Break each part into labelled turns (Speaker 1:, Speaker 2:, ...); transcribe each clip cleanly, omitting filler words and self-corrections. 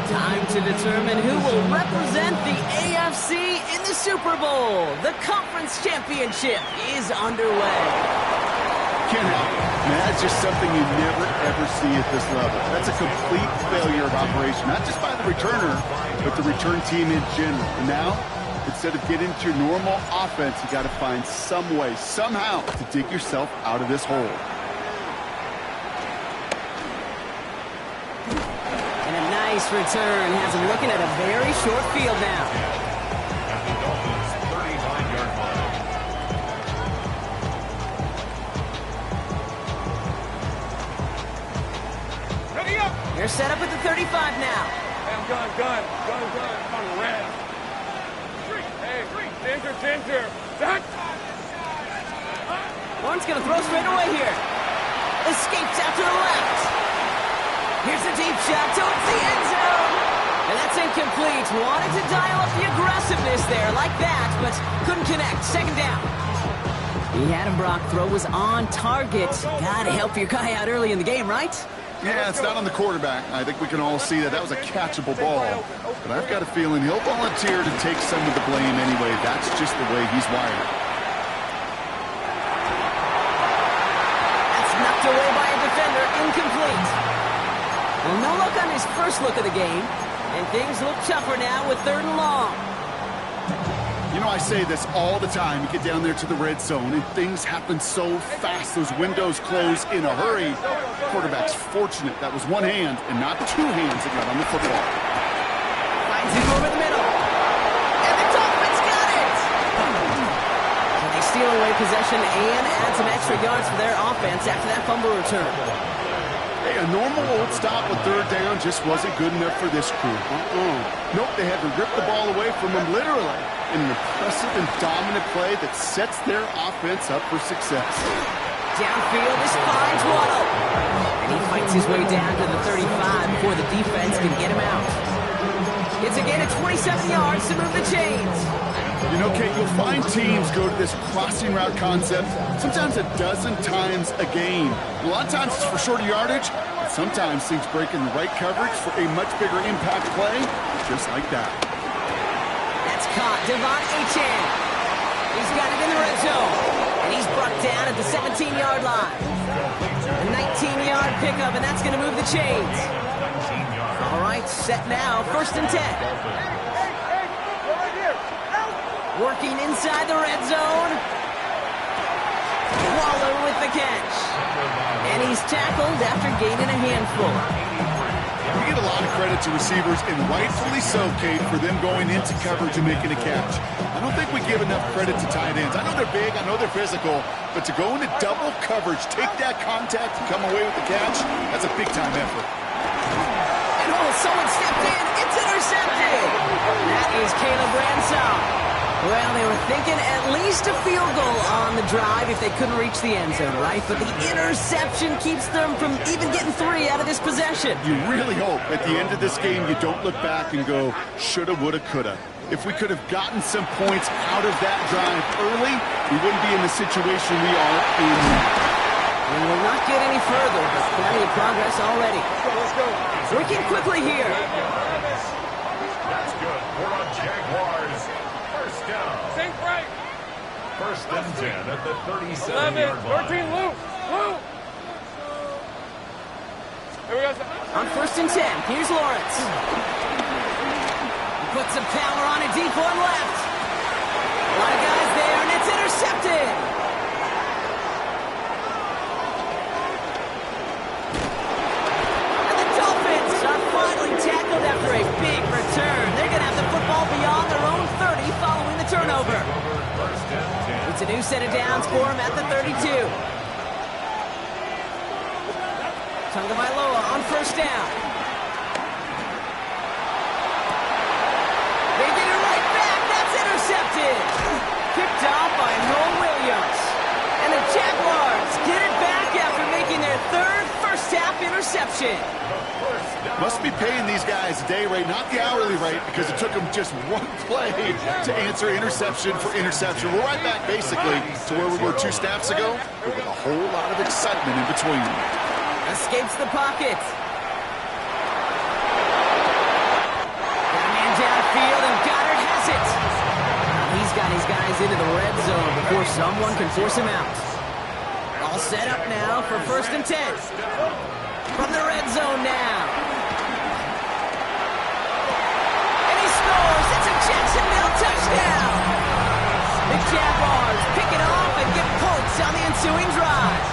Speaker 1: Time to determine who will represent the AFC in the Super Bowl. The Conference Championship is underway.
Speaker 2: Can't help it. Man, that's just something you never, ever see at this level. That's a complete failure of operation, not just by the returner, but the return team in general. And now, instead of getting into your normal offense, you got to find some way, somehow, to dig yourself out of this hole.
Speaker 1: And a nice return has him looking at a very short field now. They're set up at the 35 now.
Speaker 3: Gun. On red. Hey, danger.
Speaker 1: Lawrence going to throw straight away here. Escapes out to the left. Here's a deep shot towards the end zone. And that's incomplete. Wanted to dial up the aggressiveness there like that, but couldn't connect. Second down. He had him, Brock. Throw was on target. Got to help your guy out early in the game, right?
Speaker 2: Yeah, it's not on the quarterback. I think we can all see that was a catchable ball. But I've got a feeling he'll volunteer to take some of the blame anyway. That's just the way he's wired.
Speaker 1: That's knocked away by a defender. Incomplete. Well, no look on his first look of the game. And things look tougher now with 3rd and long.
Speaker 2: You know, I say this all the time. You get down there to the red zone, and things happen so fast. Those windows close in a hurry. Quarterback's fortunate that was one hand and not 2 hands that got on the football.
Speaker 1: Finds him over the middle. And the Dolphins got it! So they steal away possession and add some extra yards for their offense after that fumble return.
Speaker 2: Hey, a normal old stop with 3rd down just wasn't good enough for this crew. Nope, they had to rip the ball away from them literally in an impressive and dominant play that sets their offense up for success.
Speaker 1: Downfield is finds Waddle. And he fights his way down to the 35 before the defense can get him out. It's a gain of 27 yards to move the chains.
Speaker 2: You know, Kate, you'll find teams go to this crossing route concept sometimes a dozen times a game. A lot of times it's for shorter yardage, but sometimes things break in the right coverage for a much bigger impact play, just like that.
Speaker 1: That's caught. Devon Achane. He's got it in the red zone. And he's brought down at the 17-yard line. A 19-yard pickup, and that's going to move the chains. All right, set now. 1st and 10. Working inside the red zone. Waller with the catch. And he's tackled after gaining a handful.
Speaker 2: You get a lot of credit to receivers, and rightfully so, Kate, for them going into coverage and making a catch. I don't think we give enough credit to tight ends. I know they're big, I know they're physical, but to go into double coverage, take that contact, and come away with the catch, that's a big-time effort.
Speaker 1: And someone stepped in. It's intercepted. That is Caleb Ransom. Well, they were thinking at least a field goal on the drive if they couldn't reach the end zone, right? But the interception keeps them from even getting 3 out of this possession.
Speaker 2: You really hope at the end of this game you don't look back and go, shoulda, woulda, coulda. If we could have gotten some points out of that drive early, we wouldn't be in the situation we are in now.
Speaker 1: We will not get any further, but plenty of progress already.
Speaker 3: Let's go.
Speaker 1: Working quickly here.
Speaker 4: That's good. We're on Jaguars. First down.
Speaker 3: Sink break.
Speaker 4: 1st and 10 at the
Speaker 3: 11,
Speaker 4: 37-yard line.
Speaker 3: 13, Lou. Here we go.
Speaker 1: On 1st and 10, here's Lawrence. He puts some power on a deep one left. A lot of guys there, and it's intercepted. And the Dolphins are finally tackled after a big return. They're going to have the football beyond their own 30 following the turnover. It's a new set of downs for him at the 32. Tagovailoa on 1st down. They get it right back. That's intercepted. Picked off by Noel Williams. And the Jaguars get it back after making their 3rd first-half interception.
Speaker 2: Must be paying these guys a day rate, not the hourly rate, because it took them just one play to answer interception for interception. We're right back, basically, to where we were 2 snaps ago, but with a whole lot of excitement in between.
Speaker 1: Escapes the pocket. plays into the red zone before someone can force him out. All set up now for 1st and 10. From the red zone now. And he scores. It's a Jacksonville touchdown. The Jaguars pick it off and get points on the ensuing drive.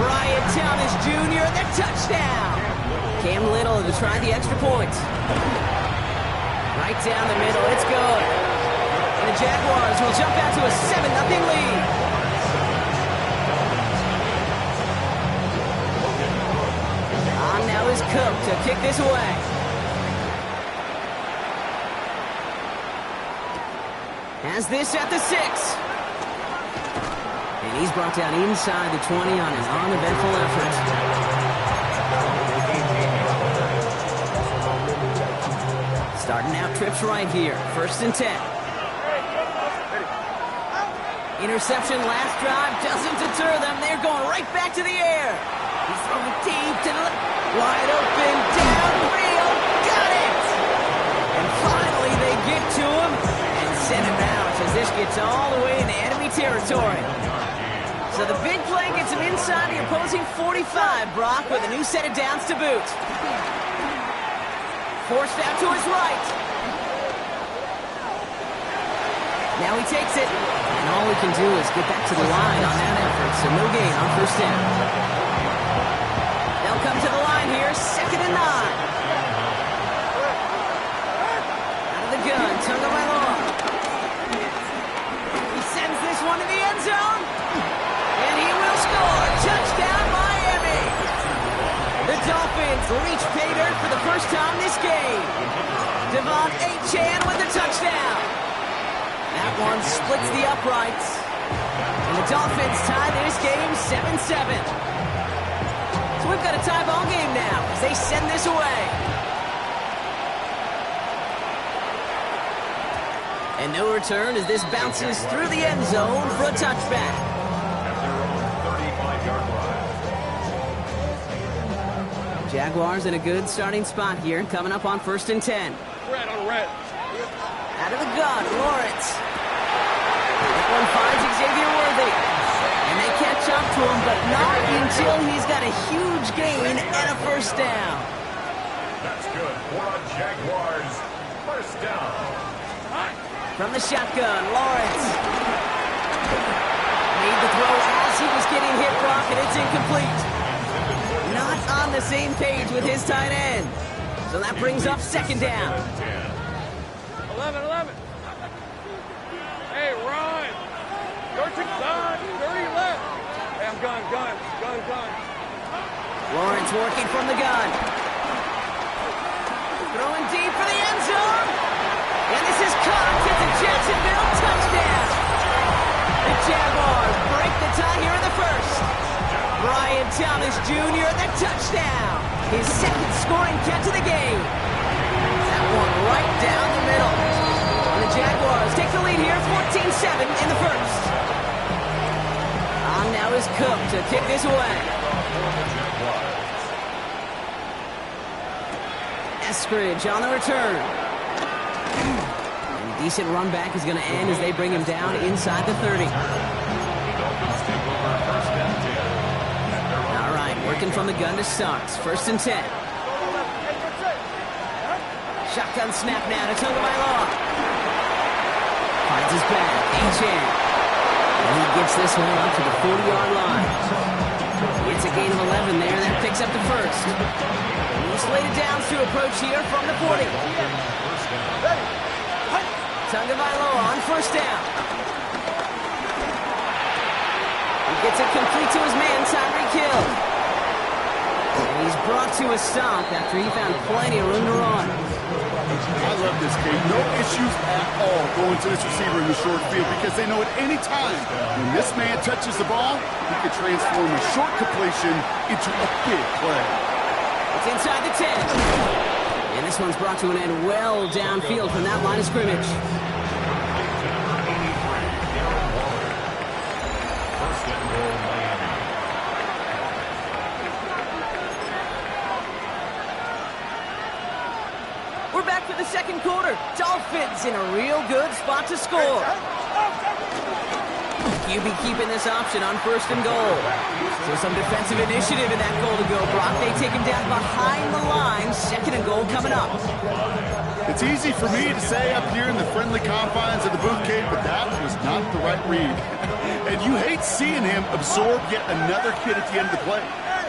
Speaker 1: Brian Thomas Jr., the touchdown. Cam Little to try the extra point. Right down the middle, it's good. And the Jaguars will jump out to a 7-0 lead. On now is Cook to kick this away. Has this at the 6. And he's brought down inside the 20 on an uneventful effort. Starting out trips right here. 1st and 10. Interception last drive doesn't deter them. They're going right back to the air. He's throwing deep to the wide open, downfield. Got it! And finally they get to him and send him out as this gets all the way into enemy territory. So the big play gets him inside the opposing 45, Brock, with a new set of downs to boot. Forced out to his right. Now he takes it. And all we can do is get back to the line on that effort, so no gain on 1st down. They'll come to the line here, 2nd and 9. Out of the gun, Tagovailoa. He sends this one to the end zone. And he will score. Touchdown, Miami. The Dolphins reach pay dirt for the first time this game. Devon Achane with the touchdown. That one splits the uprights. And the Dolphins tie this game 7-7. So we've got a tie ball game now as they send this away. And no return as this bounces through the end zone for a touchback. Jaguars in a good starting spot here, coming up on 1st and 10.
Speaker 3: Red on red.
Speaker 1: Out of the gun, Lawrence. That one finds Xavier Worthy. And they catch up to him, but not until he's got a huge gain and a 1st down.
Speaker 4: That's good for a Jaguars 1st down.
Speaker 1: From the shotgun, Lawrence. Made the throw as he was getting hit, Brock, and it's incomplete. Not on the same page with his tight end. So that brings up 2nd down.
Speaker 3: 11. Hey, Ron. Dirty gun. Dirty left. Hey, I'm gun.
Speaker 1: Lawrence working from the gun. Throwing deep for the end zone. And this is caught. It's a Jacksonville touchdown. The Jaguars break the tie here in the 1st. Brian Thomas Jr., the touchdown. His 2nd scoring catch of the game. That one right down the middle. And the Jaguars take the lead here, 14-7 in the 1st. On now is Cook to kick this away. Eskridge on the return. And a decent run back is going to end as they bring him down inside the 30. All right, working from the gun to start. 1st and 10. Shotgun snap now to Tagovailoa. Finds his back. Achane. And he gets this one up to the 40-yard line. It's a gain of 11 there. That picks up the 1st. New slated downs to approach here from the 40. Tagovailoa on 1st down. He gets it complete to his man, Tyreek Hill. And he's brought to a stop after he found plenty of room to run.
Speaker 2: I love this game. No issues at all going to this receiver in the short field because they know at any time when this man touches the ball, he can transform a short completion into a big play.
Speaker 1: It's inside the 10. And this one's brought to an end well downfield from that line of scrimmage. We're back for the 2nd quarter. Dolphins Dolphins in a real good spot to score. QB keeping this option on 1st and goal. So some defensive initiative in that goal to go. Brock, they take him down behind the line. 2nd and goal coming up.
Speaker 2: It's easy for me to say up here in the friendly confines of the booth cave, but that was not the right read. And you hate seeing him absorb yet another hit at the end of the play.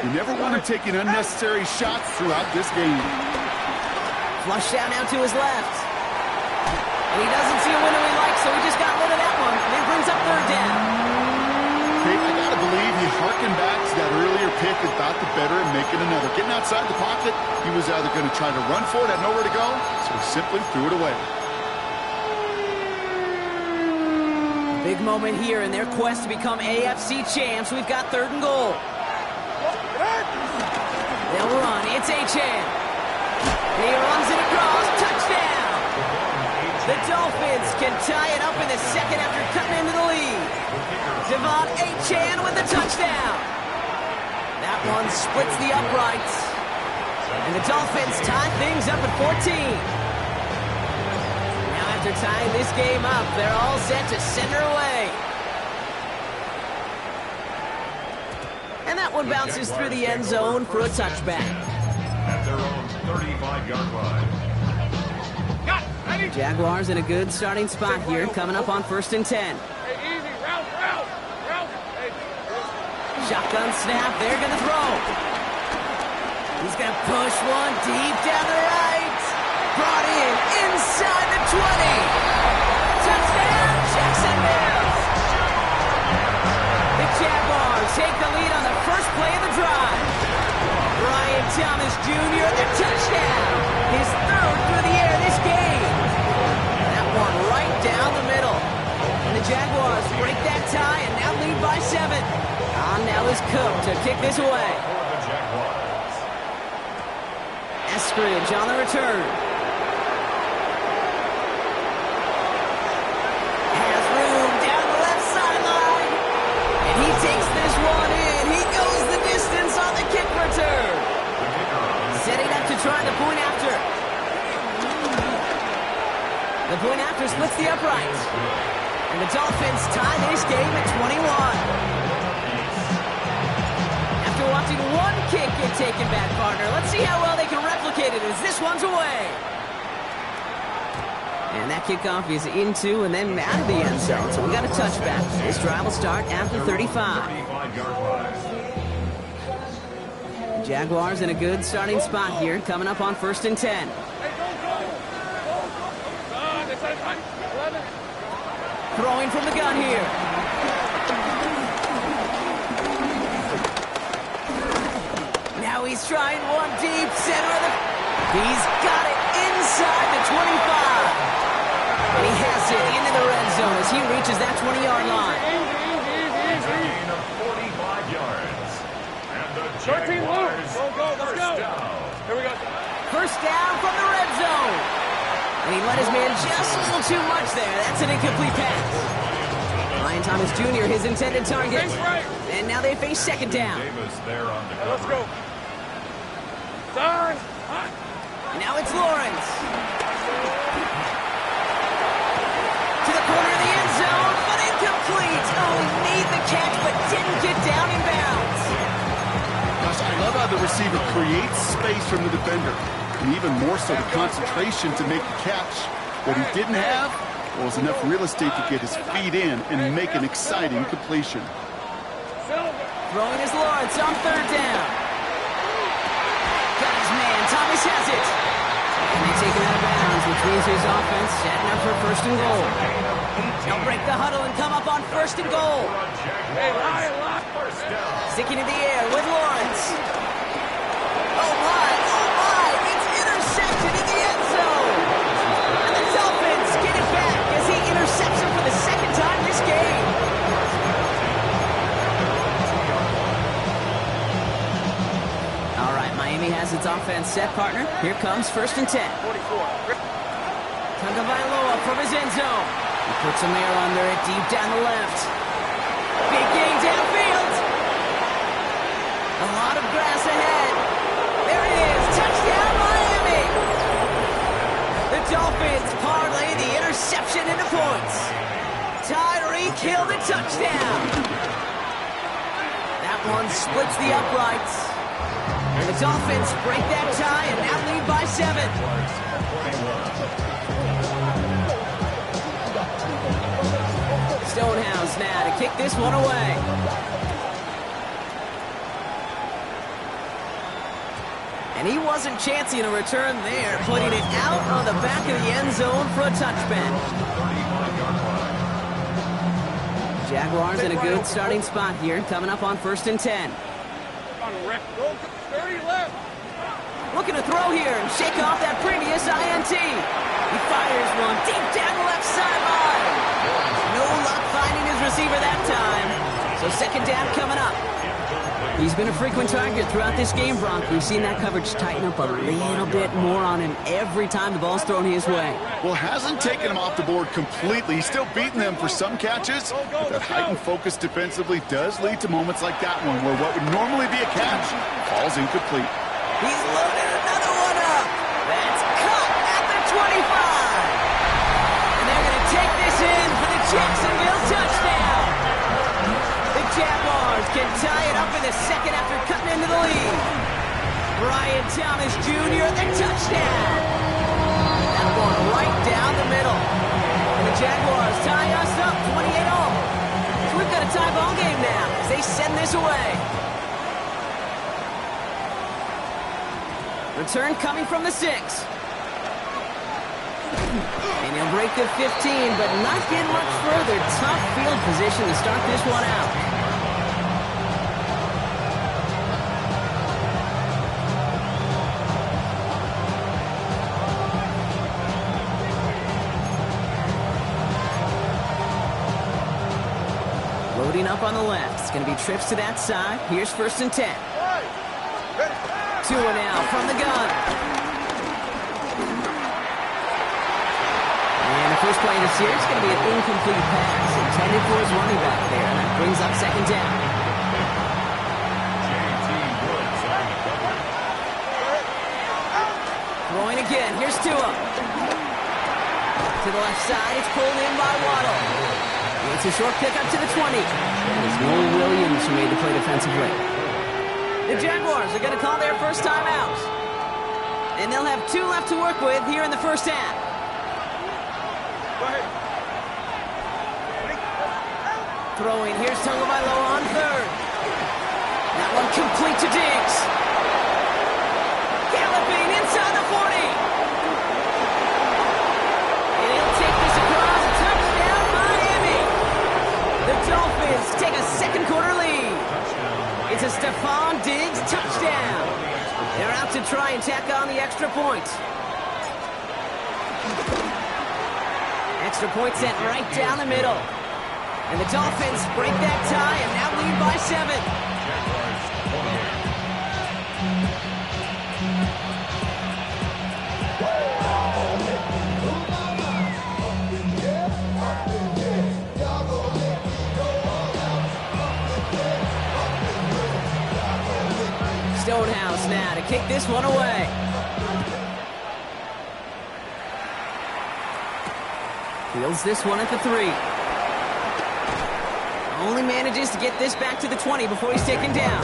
Speaker 2: You never want him taking unnecessary shots throughout this game.
Speaker 1: Flush down now to his left. And he doesn't see a window he likes, so he just got rid of that one. And it brings up 3rd down.
Speaker 2: Hey, I gotta believe he harkened back to that earlier pick about the better and making another. Getting outside the pocket, he was either going to try to run for it, had nowhere to go, so he simply threw it away.
Speaker 1: Big moment here in their quest to become AFC champs. We've got 3rd and goal. They'll run. It's Achane. He runs it across. Touchdown! The Dolphins can tie it up in the 2nd after cutting into the lead. Devon Achane with the touchdown. That one splits the uprights. And the Dolphins tie things up at 14. Now after tying this game up, they're all set to send her away. And that one bounces through the end zone for a touchback.
Speaker 4: At their own 35-yard line.
Speaker 1: Jaguars in a good starting spot here, coming up on 1st and 10.
Speaker 3: Hey, easy. Route. Hey.
Speaker 1: Shotgun snap, they're going to throw. He's going to push one deep down the right. Brought in inside the 20. Touchdown, Jacksonville. The Jaguars take the lead on the first play of the drive. Brian Thomas Jr. the touchdown. His 3rd through the air this game. That one right down the middle. And the Jaguars break that tie and now lead by 7. On now is Cook to kick this away. Eskridge on the return. Has room down the left sideline. And he takes this one in. He goes the distance on the kick return. Setting up to try the point after. The point after splits the uprights. And the Dolphins tie this game at 21. After watching one kick get taken back, partner, let's see how well they can replicate it as this one's away. And that kickoff is into and then out of the end zone. So we got a touchback. This drive will start after 35. Jaguars in a good starting spot here, coming up on 1st and 10. Throwing from the gun here. Now he's trying one deep center of the... He's got it inside the 25. And he has it into the red zone as he reaches that 20-yard line.
Speaker 4: Gain of 45 yards. And the
Speaker 3: 13
Speaker 4: Jaguars
Speaker 3: Go, let's go. Here we go.
Speaker 1: First down from the red zone. And he let his man just a little too much there. That's an incomplete pass. Brian Thomas Jr., his intended target. And now they face 2nd down.
Speaker 3: Let's go. Done.
Speaker 1: Now it's Lawrence. To the corner of the end zone, but incomplete. Oh, he made the catch, but didn't get down in bounds.
Speaker 2: Gosh, I love how the receiver creates space from the defender. And even more so the concentration to make the catch. What he didn't have was enough real estate to get his feet in and make an exciting completion.
Speaker 1: Throwing is Lawrence on 3rd down. Got his man. Thomas has it. And they take it out of bounds, which means his offense setting up for 1st and goal. They'll break the huddle and come up on 1st and goal. Sticking in the air with Lawrence. Oh my, it's intercepted in the end zone. And the Dolphins get it back as he intercepts him for the 2nd time this game. All right, Miami has its offense set, partner. Here comes 1st and 10.
Speaker 3: 44.
Speaker 1: Tagovailoa from his end zone. He puts some air under it deep down the left. Big gain downfield. A lot of grass ahead. There it is. Touchdown, Miami. The Dolphins parlay the conversion into points. Tyreek Hill the touchdown. That one splits the uprights. And the Dolphins break that tie and now lead by 7. Stonehouse now to kick this one away. And he wasn't chancing a return there, putting it out on the back of the end zone for a touchback. Jaguars in a good starting spot here, coming up on 1st and 10.
Speaker 3: On Rick. Go 30 left.
Speaker 1: Looking to throw here and shake off that previous INT. He fires one deep down the left sideline. No luck finding his receiver that time. So 2nd down coming up. He's been a frequent target throughout this game, Bronk. We've seen that coverage tighten up a little bit more on him every time the ball's thrown his way.
Speaker 2: Well, hasn't taken him off the board completely. He's still beating them for some catches. But that heightened focus defensively does lead to moments like that one, where what would normally be a catch falls incomplete.
Speaker 1: He's loaded another one up. That's caught at the 25. And they're going to take this in for the Jacksonville touchdown. The Jaguars can tie it up in the 2nd after cutting into the lead. Brian Thomas Jr. the touchdown. That one right down the middle. And the Jaguars tie us up 28-all. So we've got a tie ball game now as they send this away. Return coming from the 6. And he'll break the 15, but not get much further. Tough field position to start this one out. Loading up on the left. It's going to be trips to that side. Here's 1st and 10. Tua now from the gun. And the first play of the series is going to be an incomplete pass intended for his running back there. And that brings up 2nd down. Throwing again. Here's Tua. To the left side. It's pulled in by Waddle. It's a short pickup to the 20. It's Noel Williams who made the play defensively. The Jaguars are going to call their first time out. And they'll have 2 left to work with here in the 1st half. Throwing, here's Tagovailoa on 3rd. That one complete to Diggs. Galloping inside the 40. And he'll take this across. Touchdown, Miami. The Dolphins take a 2nd quarter lead. It's a Stephon Diggs touchdown. They're out to try and tack on the extra point. Extra point sent right down the middle. And the Dolphins break that tie and now lead by 7. Stonehouse now to kick this one away. Fields this one at the 3. Only manages to get this back to the 20 before he's taken down.